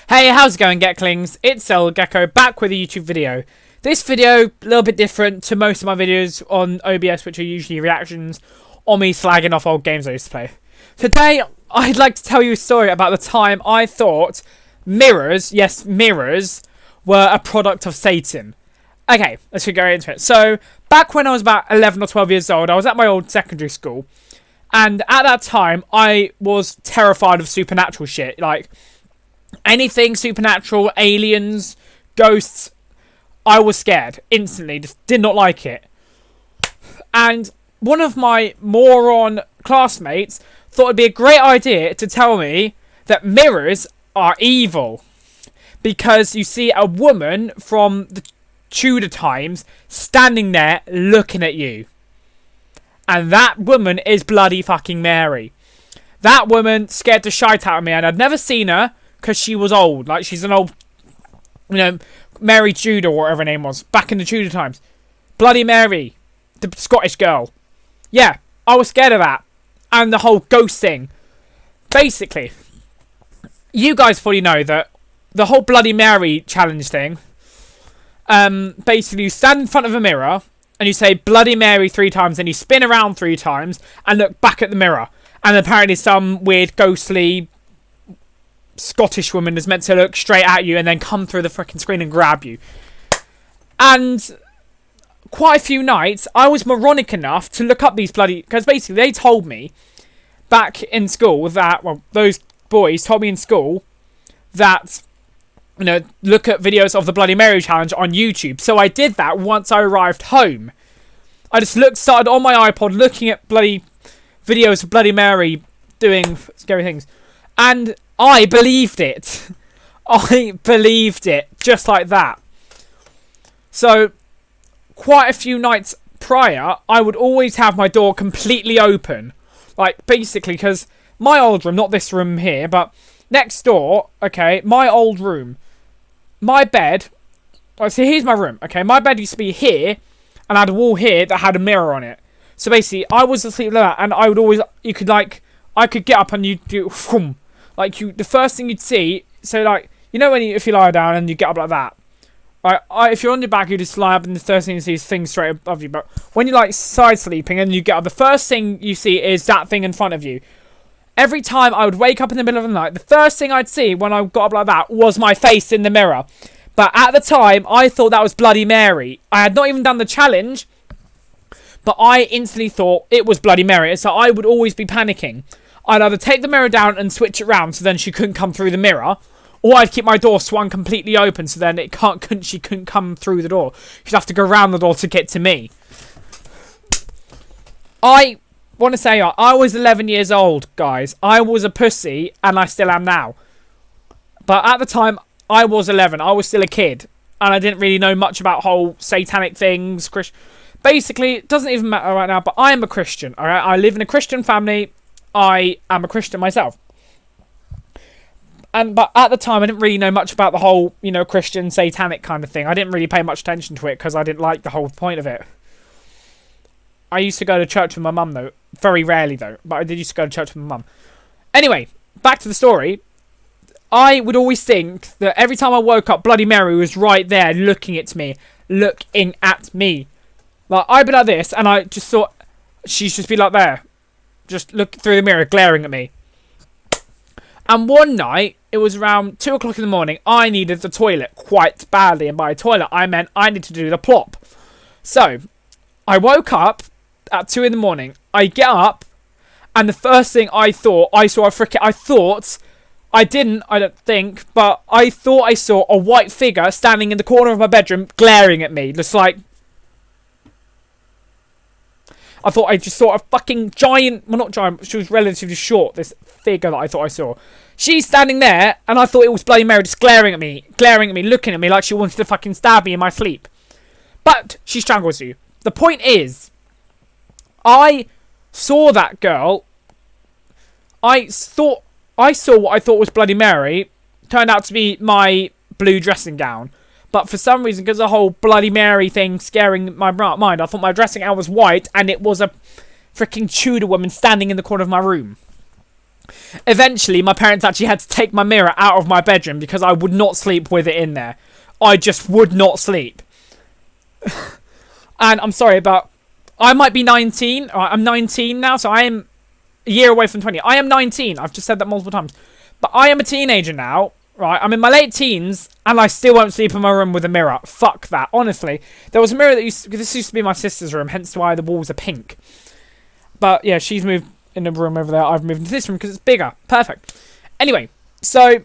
Hey, how's it going, Gecklings? It's Gecko back with a YouTube video. This video, a little bit different to most of my videos on OBS, which are usually reactions or me slagging off old games I used to play. Today, I'd like to tell you a story about the time I thought mirrors, yes, mirrors, were a product of Satan. Okay, let's go into it. So, back when I was about 11 or 12 years old, I was at my old secondary school. And at that time, I was terrified of supernatural shit. Like, anything supernatural, aliens, ghosts, I was scared instantly. Just did not like it. And one of my moron classmates thought it'd be a great idea to tell me that mirrors are evil. Because you see a woman from the Tudor times standing there looking at you. And that woman is bloody fucking Mary. That woman scared the shite out of me, and I'd never seen her because she was old. Like, she's an old, Mary Tudor, or whatever her name was, back in the Tudor times. Bloody Mary, the Scottish girl. Yeah, I was scared of that. And the whole ghost thing. Basically, you guys probably know that the whole Bloody Mary challenge thing, basically you stand in front of a mirror, and you say Bloody Mary 3 times, and you spin around 3 times, and look back at the mirror. And apparently some weird, ghostly Scottish woman is meant to look straight at you and then come through the freaking screen and grab you. And quite a few nights, I was moronic enough to look up these bloody... Because basically, they told me back in school that... Well, those boys told me in school that... look at videos of the Bloody Mary challenge on YouTube. So I did that once I arrived home. I just started on my iPod looking at bloody videos of Bloody Mary doing scary things. And I believed it. I believed it. Just like that. So, quite a few nights prior, I would always have my door completely open. Like, basically, because my old room, not this room here, but next door, okay, my old room. My bed, so here's my room, okay? My bed used to be here, and I had a wall here that had a mirror on it. So basically, I was asleep like that, and I would always, I could get up and you'd do, the first thing you'd see, so like, if you lie down and you get up like that, right? If you're on your back, you just lie up, and the first thing you see is things straight above you. But when you're side sleeping and you get up, the first thing you see is that thing in front of you. Every time I would wake up in the middle of the night, the first thing I'd see when I got up like that was my face in the mirror. But at the time, I thought that was Bloody Mary. I had not even done the challenge, but I instantly thought it was Bloody Mary. So I would always be panicking. I'd either take the mirror down and switch it round so then she couldn't come through the mirror, or I'd keep my door swung completely open so then she couldn't come through the door. She'd have to go around the door to get to me. I want to say I was 11 years old, guys. I was a pussy, and I still am now. But at the time, I was 11. I was still a kid, and I didn't really know much about whole satanic things. Basically, it doesn't even matter right now, but I am a Christian, alright? I live in a Christian family. I am a Christian myself. But at the time, I didn't really know much about the whole, Christian satanic kind of thing. I didn't really pay much attention to it, because I didn't like the whole point of it. I used to go to church with my mum, though. Very rarely, though. But I did used to go to church with my mum. Anyway, back to the story. I would always think that every time I woke up, Bloody Mary was right there looking at me. Looking at me. Like, I'd be like this, and I just thought she'd just be like there. Just look through the mirror, glaring at me. And one night, it was around 2 o'clock in the morning, I needed the toilet quite badly. And by toilet, I meant I needed to do the plop. So, I woke up at 2 in the morning. I get up, and the first thing I thought, I don't think, but I thought I saw a white figure standing in the corner of my bedroom, glaring at me, just like... I thought I just saw a fucking giant, well, not giant, she was relatively short, this figure that I thought I saw. She's standing there, and I thought it was Bloody Mary just glaring at me, looking at me like she wanted to fucking stab me in my sleep. But she strangles you. The point is, I saw that girl. I saw what I thought was Bloody Mary. Turned out to be my blue dressing gown. But for some reason, because the whole Bloody Mary thing scaring my mind, I thought my dressing gown was white, and it was a freaking Tudor woman standing in the corner of my room. Eventually, my parents actually had to take my mirror out of my bedroom because I would not sleep with it in there. I just would not sleep. And I'm sorry, but I might be 19. I'm 19 now, so I am a year away from 20. I am 19. I've just said that multiple times. But I am a teenager now, right? I'm in my late teens, and I still won't sleep in my room with a mirror. Fuck that. Honestly, there was a mirror that this used to be my sister's room, hence why the walls are pink. But yeah, she's moved in the room over there. I've moved into this room because it's bigger. Perfect. Anyway, so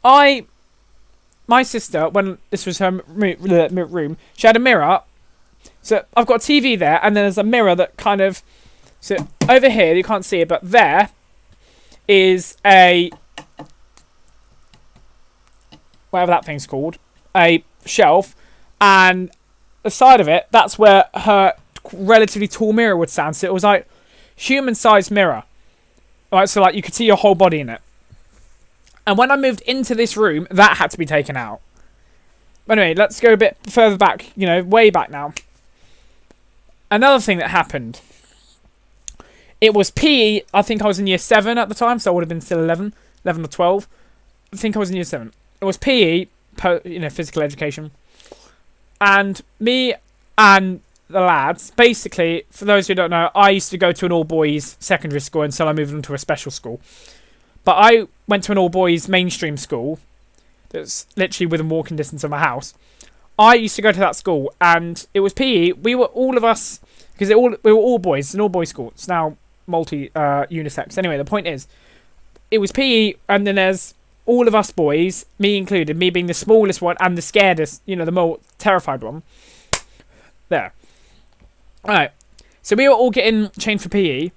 my sister, when this was her room, she had a mirror. So I've got a TV there, and then there's a mirror that kind of... So over here, you can't see it, but there is a... whatever that thing's called. A shelf. And the side of it, that's where her relatively tall mirror would stand. So it was like human-sized mirror. Right, so like you could see your whole body in it. And when I moved into this room, that had to be taken out. But anyway, let's go a bit further back, you know, way back now. Another thing that happened. It was PE. I think I was in year 7 at the time, so I would have been still 11 or 12. I think I was in year 7. It was PE, physical education. And me and the lads, basically, for those who don't know, I used to go to an all-boys secondary school until I moved into a special school. But I went to an all-boys mainstream school that's literally within walking distance of my house. I used to go to that school, and it was PE. We were all of us, because we were all boys. It's an all-boys school. It's now unisex. Anyway, the point is, it was PE, and then there's all of us boys, me included, me being the smallest one and the scaredest, the more terrified one. There. Alright. So we were all getting changed for PE,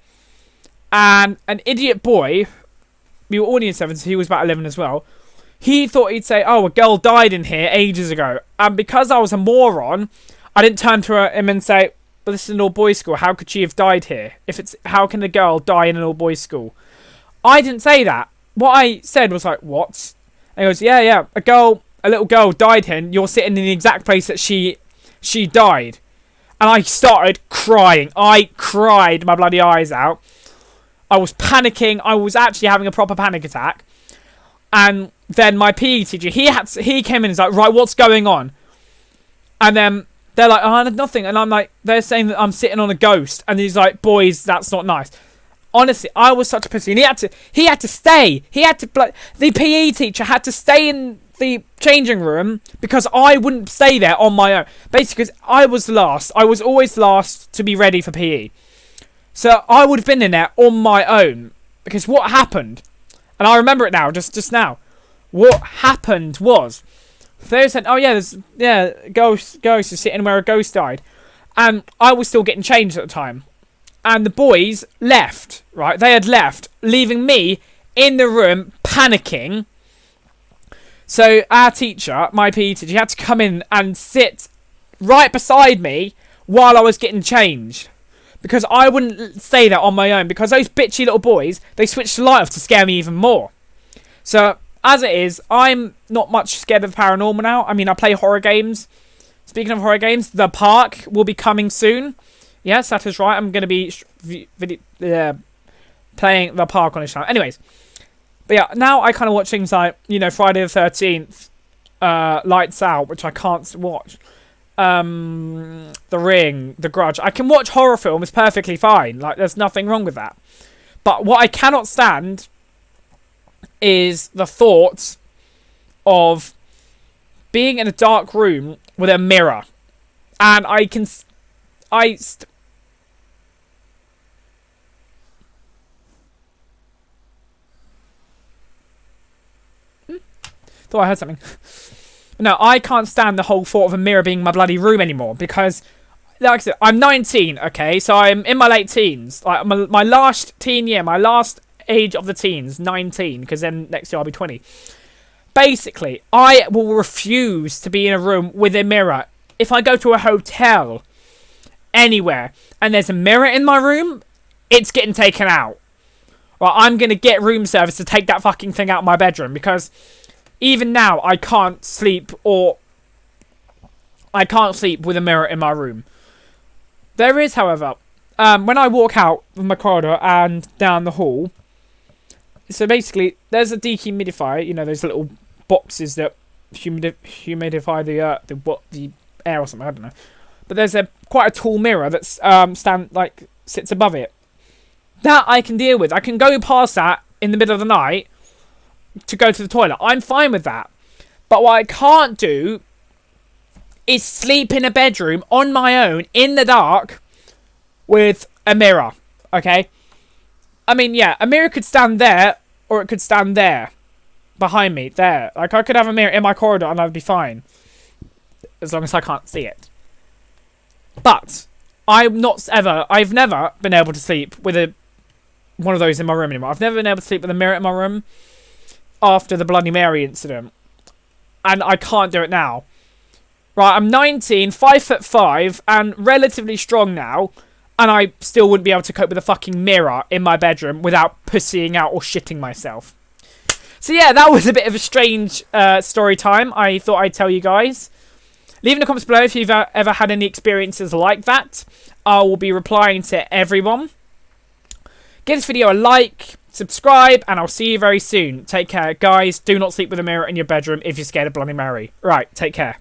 and an idiot boy, we were all in 7, so he was about 11 as well. He thought he'd say, oh, a girl died in here ages ago. And because I was a moron, I didn't turn to him and say, well, this is an all-boys school. How could she have died here? How can a girl die in an all-boys school? I didn't say that. What I said was like, what? And he goes, yeah, a little girl died here, and you're sitting in the exact place that she died. And I started crying. I cried my bloody eyes out. I was panicking. I was actually having a proper panic attack. And then my PE teacher, he came in and was like, right, what's going on? And then they're like, oh, nothing. And I'm like, they're saying that I'm sitting on a ghost. And he's like, boys, that's not nice. Honestly, I was such a pussy. And he had to stay. The PE teacher had to stay in the changing room because I wouldn't stay there on my own. Basically, because I was last. I was always last to be ready for PE. So I would have been in there on my own. Because what happened... And I remember it now, just now. What happened was, they said, oh yeah, ghost is sitting where a ghost died. And I was still getting changed at the time. And the boys left, right? They had left, leaving me in the room, panicking. So our teacher, my PE teacher, he had to come in and sit right beside me while I was getting changed. Because I wouldn't stay there on my own. Because those bitchy little boys, they switched the light off to scare me even more. So, as it is, I'm not much scared of paranormal now. I mean, I play horror games. Speaking of horror games, The Park will be coming soon. Yes, that is right. I'm going to be playing The Park on this channel. Anyways. But yeah, now I kind of watch things like, Friday the 13th, Lights Out, which I can't watch. The Ring, The Grudge. I can watch horror films perfectly fine. Like, there's nothing wrong with that. But what I cannot stand is the thought of being in a dark room with a mirror. And thought I heard something. No, I can't stand the whole thought of a mirror being in my bloody room anymore because, like I said, I'm 19, okay? So I'm in my late teens. Like my last teen year, my last age of the teens, 19, because then next year I'll be 20. Basically, I will refuse to be in a room with a mirror. If I go to a hotel, anywhere, and there's a mirror in my room, it's getting taken out. Well, I'm going to get room service to take that fucking thing out of my bedroom because... Even now, I can't sleep with a mirror in my room. There is, however, when I walk out of my corridor and down the hall, So basically, there's a dehumidifier. You know, those little boxes that humidify the air or something. I don't know. But there's quite a tall mirror that's sits above it. That I can deal with. I can go past that in the middle of the night to go to the toilet. I'm fine with that. But what I can't do is sleep in a bedroom on my own in the dark with a mirror. Okay? I mean, yeah, a mirror could stand there or it could stand there behind me. There. Like, I could have a mirror in my corridor and I'd be fine. As long as I can't see it. But I've never been able to sleep with one of those in my room anymore. I've never been able to sleep with a mirror in my room after the Bloody Mary incident. And I can't do it now. Right, I'm 19, 5'5", and relatively strong now. And I still wouldn't be able to cope with a fucking mirror in my bedroom without pussying out or shitting myself. So yeah, that was a bit of a strange story time. I thought I'd tell you guys. Leave in the comments below if you've ever had any experiences like that. I will be replying to everyone. Give this video a like, subscribe, and I'll see you very soon. Take care, guys. Do not sleep with a mirror in your bedroom if you're scared of Bloody Mary. Right, take care.